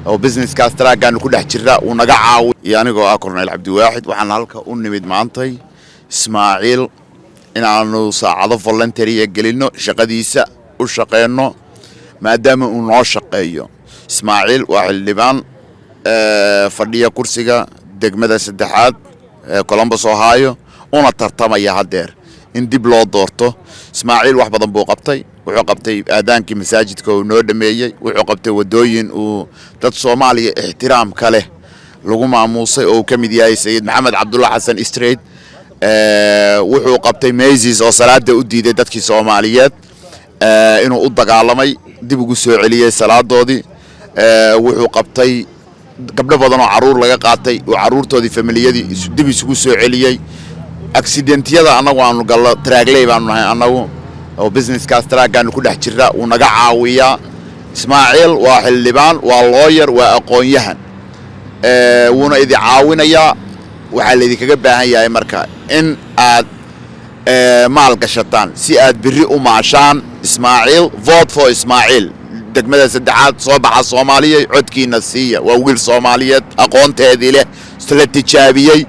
oo businesskaas taraagaanu ku dhex jira uu naga caawiyo iyo anigoo ah Korneyl Cabdiwaaxid waxaan halka u nimid maantay Ismaaciil inaanu saacado voluntary gelino shaqadiisa u shaqeeno maadaama uu noo shaqeeyo Ismaaciil waa xildhibaan fadhiya kursiga degmada saddexaad Columbus Ohio una tartamaya hadeer in dib loo doorto Ismaaciil wax badan buu qabtay wuxuu qabtay aadaankii masaajidka oo noo dhameeyay wuxuu qabtay wadooyin uu dad Soomaaliya ixtiraam kale lagu maamuusay oo kamid yahay Sayid Maxamed Cabdulla Xasan Street wuxuu qabtay Macy's oo salaada u diiday dadkii Soomaaliyeed inuu u dagaalamay dib ugu soo celiyay salaadoodii wuxuu qabtay gabdho badan oo caruur laga qaatay oo caruurtoodii familiyadii dib isugu soo celiyay accidentiyada anagu aanu gal traagley baanu nahay anagu oo businesskaas taraagaanu ku dhex jira uu naga caawiya Ismaaciil waa xildhibaan waa lawyer waa aqoon-yahan wuuna idin caawinaya waxa la idinkaga baahan yahay marka in aad maal gashataan si aad biri u maashaan Ismaaciil vote for Ismaaciil degmada saddexaad soo baxa Soomaaliya codkiina siiya waa wiil Soomaaliyeed aqoonteedii leh isla tijaabiyay